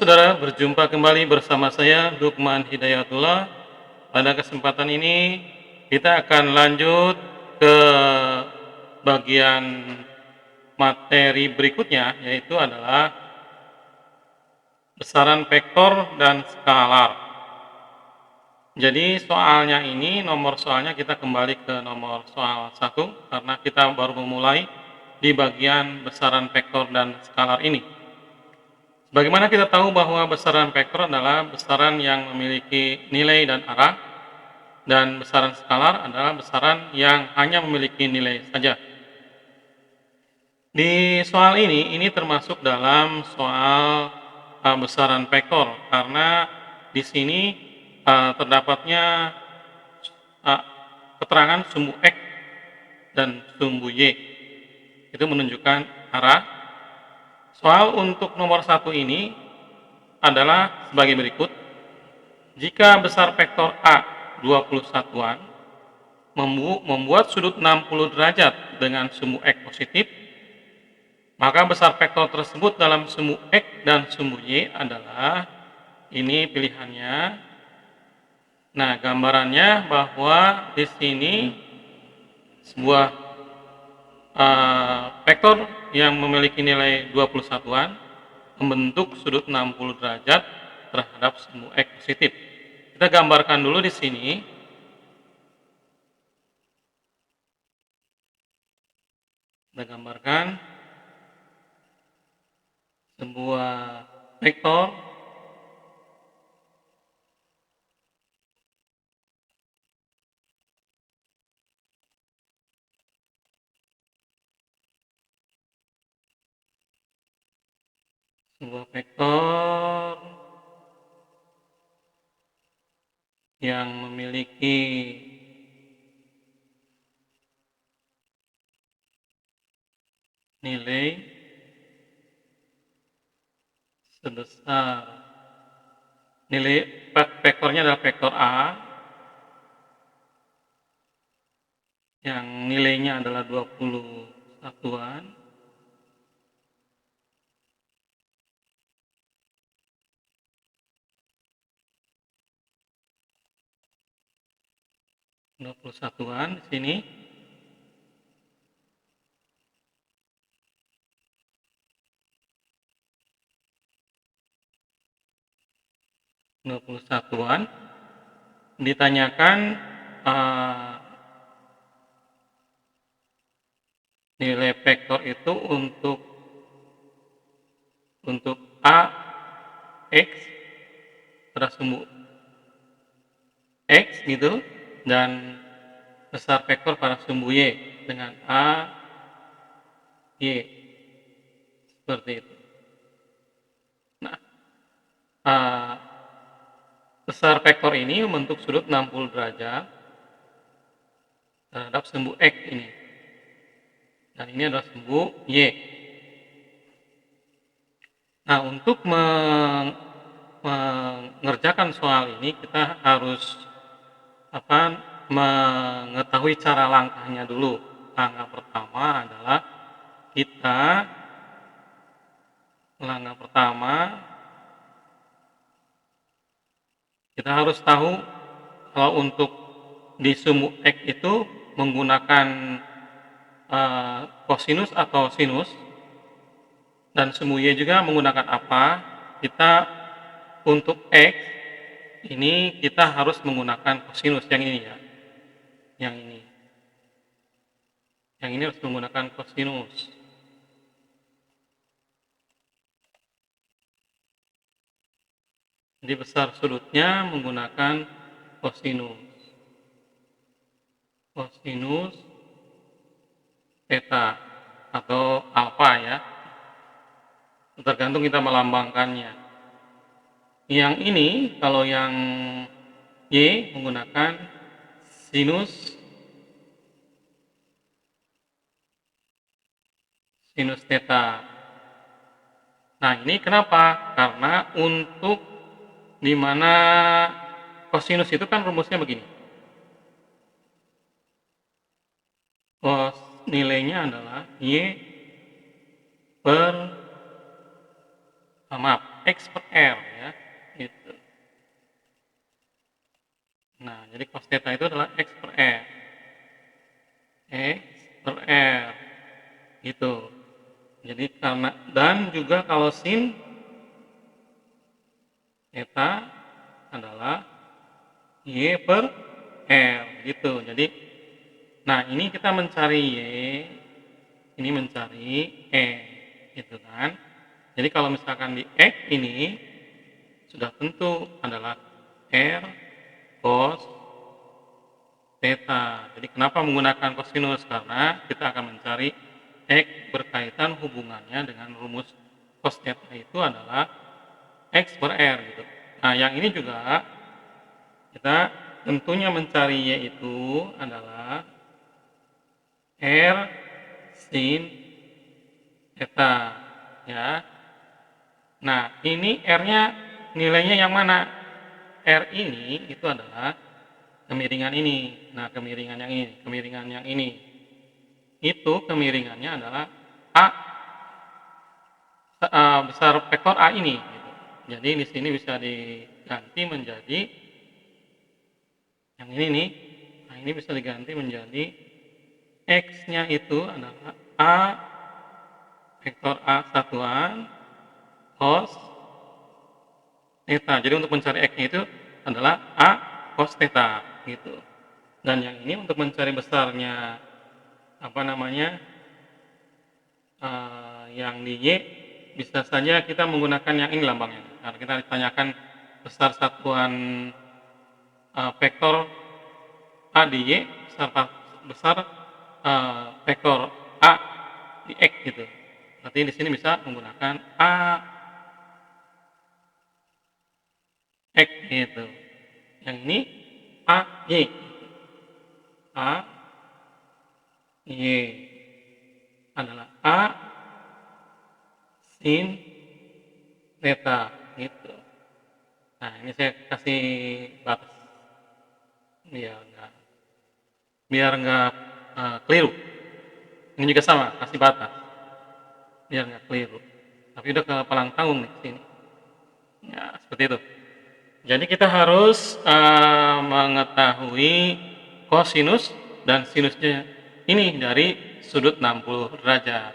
saudara, berjumpa kembali bersama saya Lukman Hidayatullah. Pada kesempatan ini kita akan lanjut ke bagian materi berikutnya, yaitu adalah besaran vektor dan skalar. Jadi soalnya ini, nomor soalnya kita kembali ke nomor soal 1 karena kita baru memulai di bagian besaran vektor dan skalar ini. Bagaimana kita tahu bahwa besaran vektor adalah besaran yang memiliki nilai dan arah, dan besaran skalar adalah besaran yang hanya memiliki nilai saja. Di soal ini termasuk dalam soal besaran vektor, karena di sini terdapatnya keterangan sumbu X dan sumbu Y. Itu menunjukkan arah. Soal untuk nomor 1 ini adalah sebagai berikut. Jika besar vektor A 21-an membuat sudut 60 derajat dengan sumbu X positif, maka besar vektor tersebut dalam sumbu X dan sumbu Y adalah, ini pilihannya. Nah, gambarannya bahwa di sini sebuah vektor yang memiliki nilai 21-an membentuk sudut 60 derajat terhadap sumbu X positif. Kita gambarkan dulu di sini. Kita gambarkan sebuah vektor yang memiliki nilai sebesar, nilai vektornya adalah vektor A yang nilainya adalah 21-an, di sini. Ditanyakan nilai vektor itu untuk A X pada sumbu X gitu, dan besar vektor pada sumbu Y dengan A Y, seperti itu. Nah, besar vektor ini membentuk sudut 60 derajat terhadap sumbu X ini, dan ini adalah sumbu Y. Nah, untuk mengerjakan soal ini kita harus mengetahui cara langkahnya dulu. Langkah pertama adalah kita harus tahu kalau untuk di sumbu X itu menggunakan kosinus atau sinus, dan sumbu Y juga menggunakan apa. Untuk X ini kita harus menggunakan kosinus, yang ini ya, yang ini harus menggunakan kosinus. Jadi besar sudutnya menggunakan kosinus theta atau alfa ya, tergantung kita melambangkannya. Yang ini, kalau yang Y menggunakan sinus theta. Nah, ini kenapa? Karena untuk dimana kosinus itu kan rumusnya begini. Nilainya adalah Y per maaf, X per R ya, gitu. Nah, jadi cos theta itu adalah X per R. X per R, gitu. Jadi karena, dan juga kalau sin theta adalah Y per R, gitu. Jadi, nah ini kita mencari Y, ini mencari E, gitu kan. Jadi kalau misalkan di X ini, sudah tentu adalah R cos theta. Jadi kenapa menggunakan kosinus? Karena kita akan mencari X berkaitan hubungannya dengan rumus cos theta itu adalah X per R gitu. Nah yang ini juga kita tentunya mencari Y itu adalah R sin theta ya. Nah ini R-nya nilainya yang mana? R ini itu adalah kemiringan ini. Nah kemiringan yang ini, kemiringan yang ini itu kemiringannya adalah A besar vektor A ini gitu. Jadi di sini bisa diganti menjadi yang ini nih. Nah ini bisa diganti menjadi X-nya itu adalah A vektor A satuan cos theta. Jadi untuk mencari X-nya itu adalah A cos theta gitu. Dan yang ini untuk mencari besarnya apa namanya yang di Y, bisa saja kita menggunakan yang ini lambangnya. Karena kita ditanyakan besar satuan vektor A di Y, besar vektor A di X gitu. Berarti di sini bisa menggunakan A X gitu. Yang ini A Y. A Y adalah A sin theta gitu. Nah ini saya kasih batas biar nggak keliru. Ini juga sama, kasih batas biar nggak keliru. Tapi udah ke palang tanggung nih sini. Ya seperti itu. Jadi kita harus mengetahui kosinus dan sinusnya ini dari sudut 60 derajat.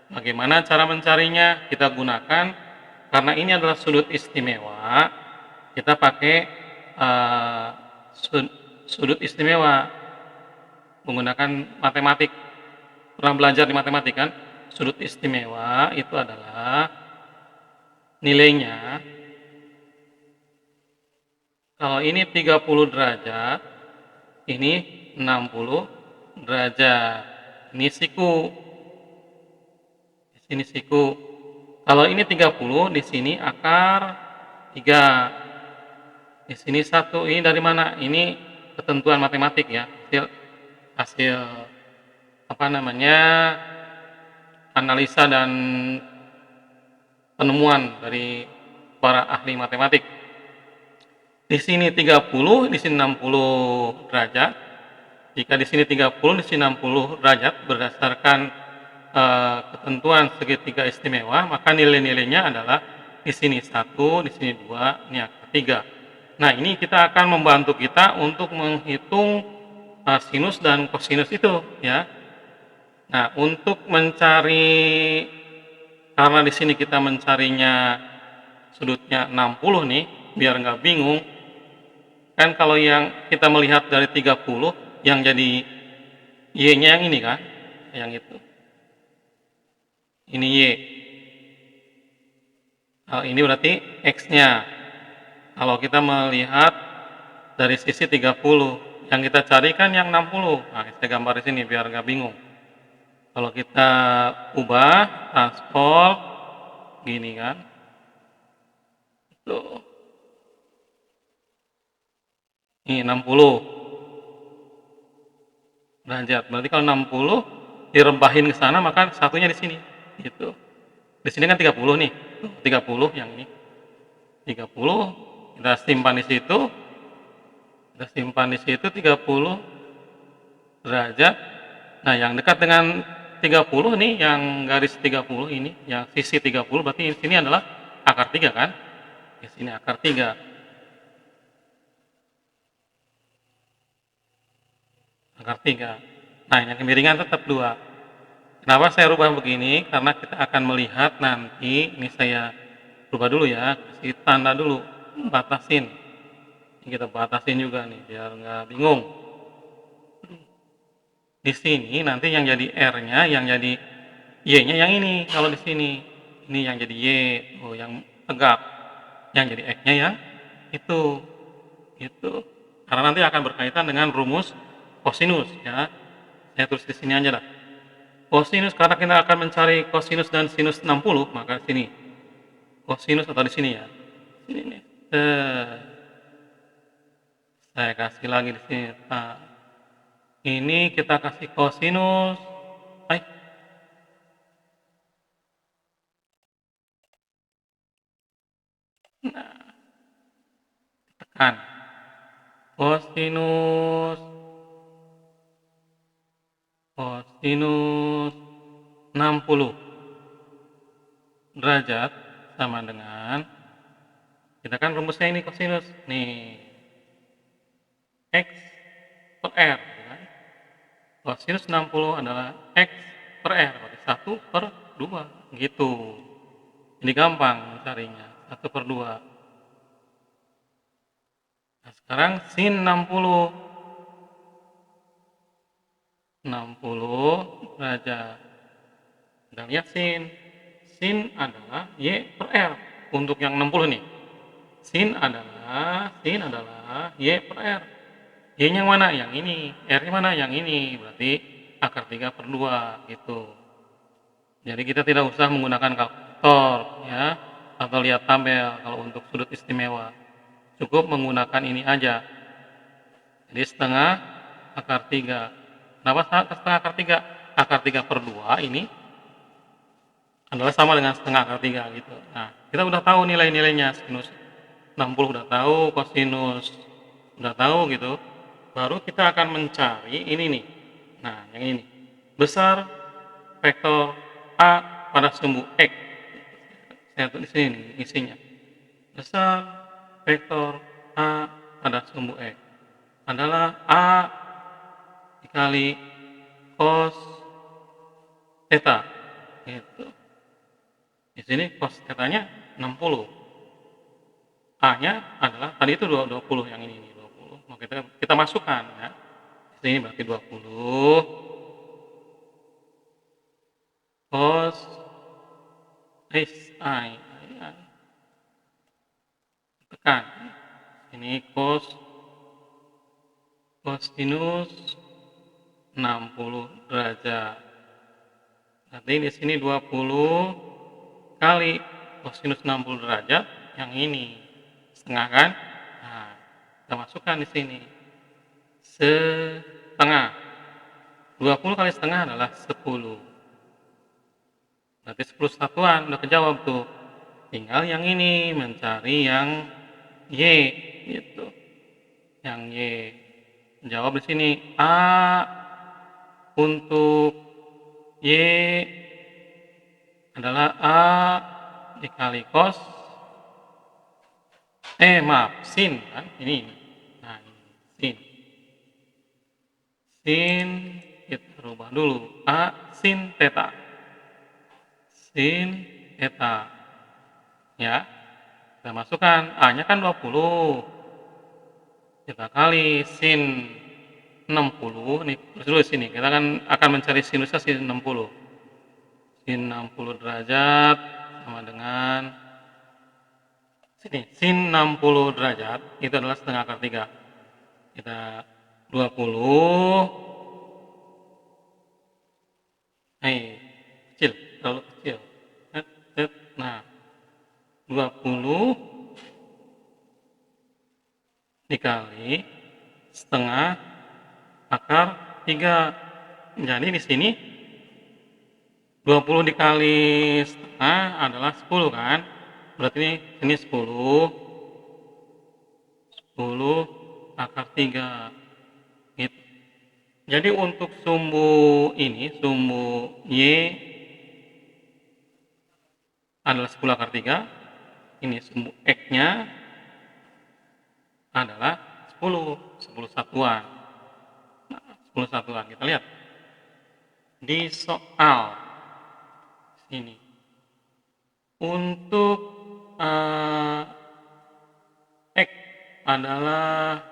Bagaimana cara mencarinya? Kita gunakan, karena ini adalah sudut istimewa, kita pakai sudut istimewa menggunakan matematik. Pernah belajar di matematik kan? Sudut istimewa itu adalah nilainya, kalau ini 30 derajat, ini 60 derajat. Ini siku. Di sini siku. Kalau ini 30, di sini akar 3. Di sini 1. Ini dari mana? Ini ketentuan matematik ya. Hasil apa namanya? Analisa dan penemuan dari para ahli matematik. Di sini 30, di sini 60 derajat. Jika di sini 30, di sini 60 derajat berdasarkan ketentuan segitiga istimewa, maka nilai-nilainya adalah di sini 1, di sini 2, ini akar 3. Nah, ini kita akan membantu kita untuk menghitung sinus dan kosinus itu ya. Nah, untuk mencari, karena di sini kita mencarinya sudutnya 60 nih, biar nggak bingung. Kan kalau yang kita melihat dari 30, yang jadi Y-nya yang ini kan, yang itu. Ini Y. Ini berarti X-nya. Kalau kita melihat dari sisi 30, yang kita cari kan yang 60. Nah, saya gambar di sini biar nggak bingung. Kalau kita ubah, transport, gini kan. Tuh. Ini 60 derajat. Berarti kalau 60 direbahin ke sana, maka satunya di sini. Gitu. Di sini kan 30 nih. 30 yang ini. 30 kita simpan di situ. Kita simpan di situ 30 derajat. Nah, yang dekat dengan 30 nih, yang garis 30 ini, yang sisi 30, berarti di sini adalah akar 3 kan? Di sini akar 3. Akar 3. Nah, yang kemiringan tetap 2. Kenapa saya rubah begini? Karena kita akan melihat nanti, ini saya rubah dulu ya, kasih tanda dulu, batasin. Ini kita batasin juga nih, biar nggak bingung. Di sini nanti yang jadi R-nya, yang jadi Y-nya yang ini, kalau di sini. Ini yang jadi Y, oh yang tegak. Yang jadi X-nya yang itu. Itu. Karena nanti akan berkaitan dengan rumus kosinus ya. Saya tulis di sini aja lah. Kosinus, karena kita akan mencari kosinus dan sinus 60, maka sini. Kosinus atau di sini ya. Sini nih. Saya kasih lagi di sini. Nah, ini kita kasih kosinus. Nah, tekan. Kosinus 60 derajat sama dengan, kita kan rumusnya ini kosinus nih, X per R kan? Kosinus 60 adalah X per R, berarti 1 per 2 gitu. Ini gampang mencarinya, 1 per 2. Nah, sekarang sin 60 derajat. Kita lihat sin. Sin adalah Y per R. Untuk yang 60 nih. Sin adalah Y per R. Y-nya mana? Yang ini. R-nya mana? Yang ini. Berarti akar 3 per 2 gitu. Jadi kita tidak usah menggunakan kalkulator ya, atau lihat tabel kalau untuk sudut istimewa. Cukup menggunakan ini aja. Jadi setengah akar 3. Kenapa setengah akar 3? Akar 3 per 2 ini adalah sama dengan setengah akar 3 gitu. Nah, kita udah tahu nilai-nilainya, sinus 60 udah tahu, kosinus udah tahu gitu. Baru kita akan mencari ini nih. Nah, yang ini. Besar vektor A pada sumbu X. Saya tulis di sini isinya. Besar vektor A pada sumbu X adalah A dikali cos theta. Gitu. Di sini cos theta-nya 60. A-nya adalah tadi itu 20, yang ini 20. Mau kita masukkan ya. Di sini berarti 20 cos I tekan. Ini kosinus 60 derajat. Berarti di sini 20 kali kosinus 60 derajat yang ini setengah kan? Nah, kita masukkan di sini setengah. 20 kali setengah adalah 10. Berarti 10 satuan udah kejawab tuh. Tinggal yang ini mencari yang Y gitu. Yang Y. Jawab di sini A untuk Y adalah A dikali cos sin kan ini. Nah, ini sin kita rubah dulu A sin theta. Sin theta. Ya. Kita masukkan A-nya kan 20. Kita kali sin 60 nih, terus dulu di sini. Kita akan mencari sinusnya sin 60. Sin 60 derajat sama dengan sini. Sin 60 derajat itu adalah setengah akar 3. Kita 20. Kecil, terlalu kecil. Nah, 20 dikali setengah akar 3. Jadi di sini 20 dikali setengah adalah 10 kan? Berarti ini 10 akar 3 gitu. Jadi untuk sumbu ini, sumbu Y adalah 10 akar 3, ini sumbu X-nya adalah 10 satuan. Nah, 10 satuan. Kita lihat di soal sini. Untuk X adalah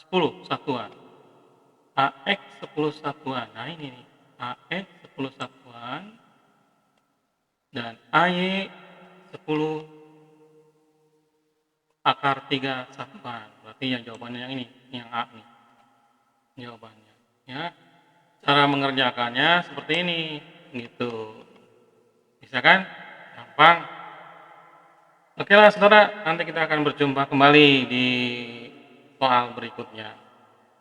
10 satuan. AX 10 satuan. Nah, ini nih. AX 10 satuan dan AY 10 akar 3 satuan. Berarti yang jawabannya yang ini, yang A nih. Jawabannya, ya. Cara mengerjakannya seperti ini, gitu. Bisa kan? Gampang. Oke lah, saudara. Nanti kita akan berjumpa kembali di soal berikutnya.